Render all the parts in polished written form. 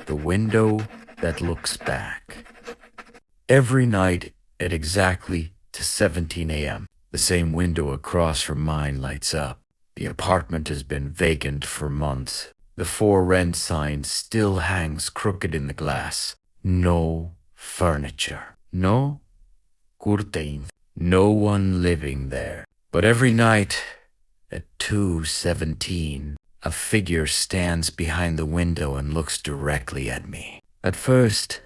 The window that looks back. Every night at exactly to 17 a.m., the same window across from mine lights up. The apartment has been vacant for months. The for rent sign still hangs crooked in the glass. No furniture. No curtains. No one living there. But every night at 2:17, a figure stands behind the window and looks directly at me. At first,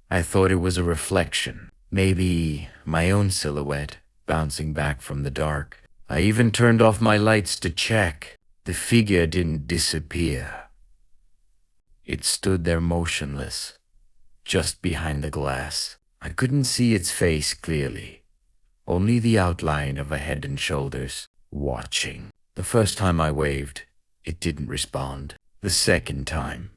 I thought it was a reflection, maybe my own silhouette bouncing back from the dark. I even turned off my lights to check. The figure didn't disappear. It stood there motionless, just behind the glass. I couldn't see its face clearly, only the outline of a head and shoulders, watching. The first time I waved, it didn't respond. The second time,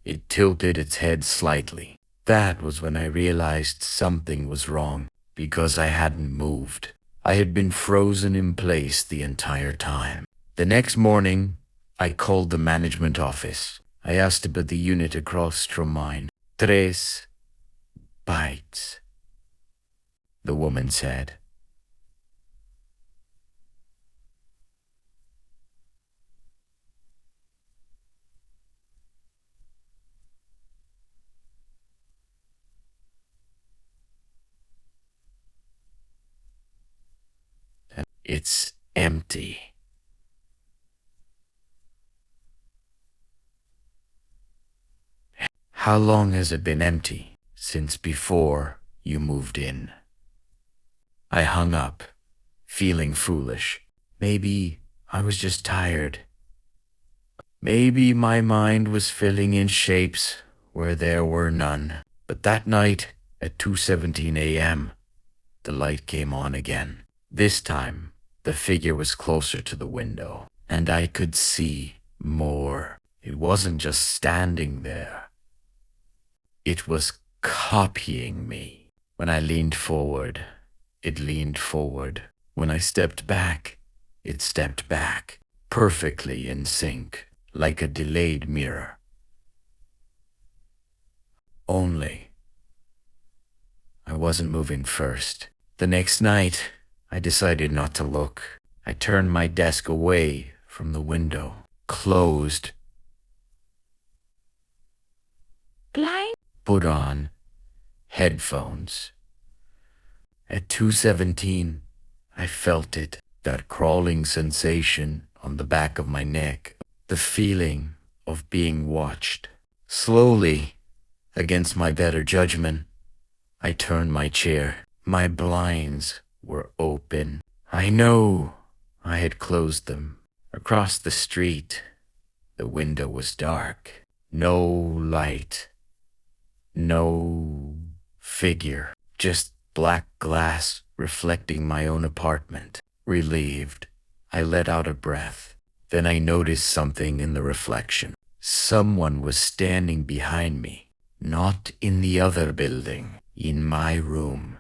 it tilted its head slightly. That was when I realized something was wrong, because I hadn't moved. I had been frozen in place the entire time. The next morning, I called the management office. I asked about the unit across from mine. 3 bytes, the woman said. It's empty. How long has it been empty? Since before you moved in. I hung up, feeling foolish. Maybe I was just tired. Maybe my mind was filling in shapes where there were none. But that night at 2:17 a.m., the light came on again. This time, the figure was closer to the window, and I could see more. It wasn't just standing there. It was copying me. When I leaned forward, it leaned forward. When I stepped back, it stepped back, perfectly in sync, like a delayed mirror. Only, I wasn't moving first. The next night, I decided not to look. I turned my desk away from the window, closed, blind, put on headphones. At 2:17, I felt it, that crawling sensation on the back of my neck, the feeling of being watched. Slowly, against my better judgment, I turned my chair. My blinds were open. I know I had closed them. Across the street, the window was dark. No light. No figure. Just black glass reflecting my own apartment. Relieved, I let out a breath. Then I noticed something in the reflection. Someone was standing behind me. Not in the other building. In my room.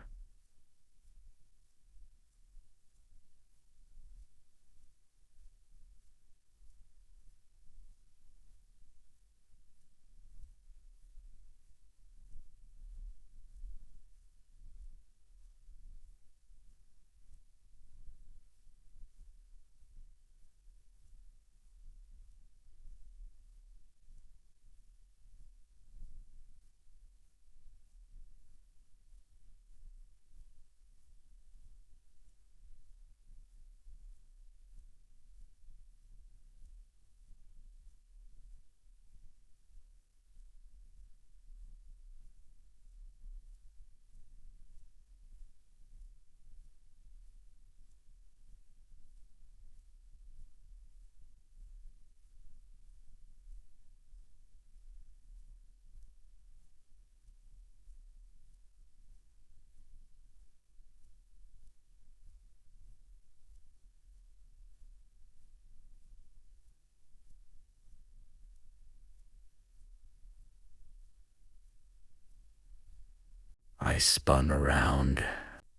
I spun around.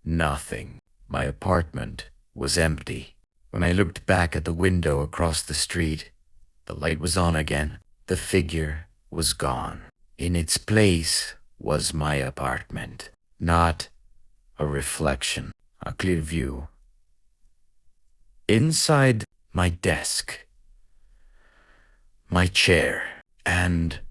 Nothing. My apartment was empty. When I looked back at the window across the street, the light was on again. The figure was gone. In its place was my apartment, not a reflection, a clear view. Inside my desk, my chair, and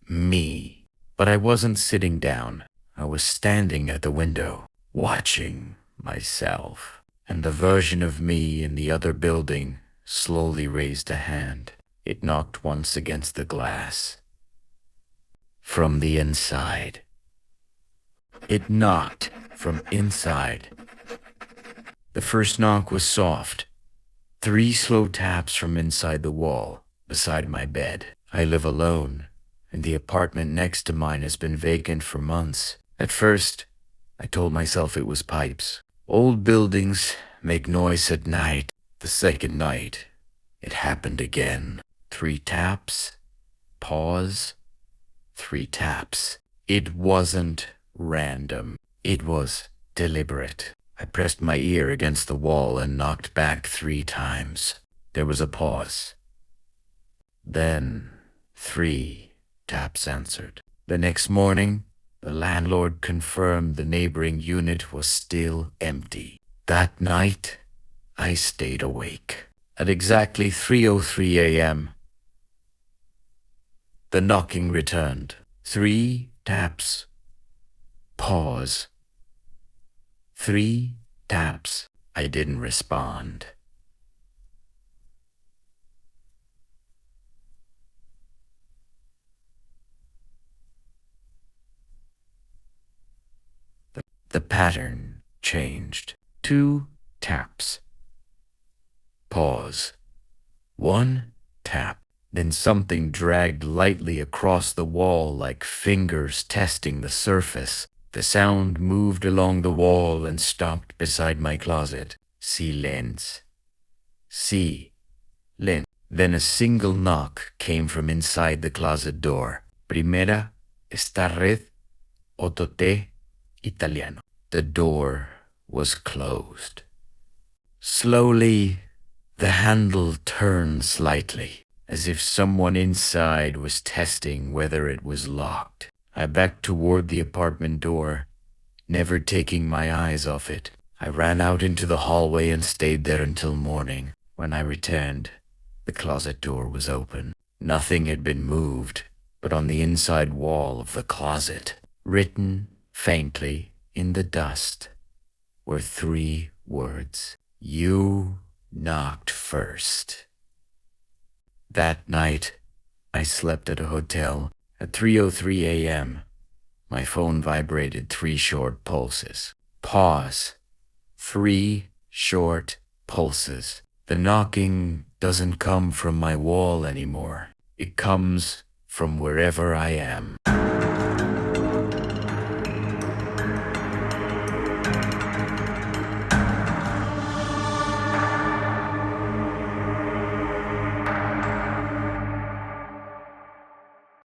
me. But I wasn't sitting down. I was standing at the window, watching myself. And the version of me in the other building slowly raised a hand. It knocked once against the glass. From the inside. It knocked from inside. The first knock was soft. 3 slow taps from inside the wall, beside my bed. I live alone, and the apartment next to mine has been vacant for months. At first, I told myself it was pipes. Old buildings make noise at night. The second night, it happened again. 3 taps, pause, 3 taps. It wasn't random. It was deliberate. I pressed my ear against the wall and knocked back 3 times. There was a pause. Then 3 taps answered. The next morning, the landlord confirmed the neighboring unit was still empty. That night, I stayed awake. At exactly 3:03 a.m., the knocking returned. 3 taps. Pause. 3 taps. I didn't respond. The pattern changed. 2 taps. Pause. 1 tap. Then something dragged lightly across the wall like fingers testing the surface. The sound moved along the wall and stopped beside my closet. Silence. Silence. Then a single knock came from inside the closet door. Primera, esta red, otote, italiano. The door was closed. Slowly, the handle turned slightly, as if someone inside was testing whether it was locked. I backed toward the apartment door, never taking my eyes off it. I ran out into the hallway and stayed there until morning. When I returned, the closet door was open. Nothing had been moved, but on the inside wall of the closet, written faintly in the dust, were 3 words. You knocked first. That night, I slept at a hotel. At 3:03 a.m., my phone vibrated 3 short pulses. Pause. 3 short pulses. The knocking doesn't come from my wall anymore. It comes from wherever I am.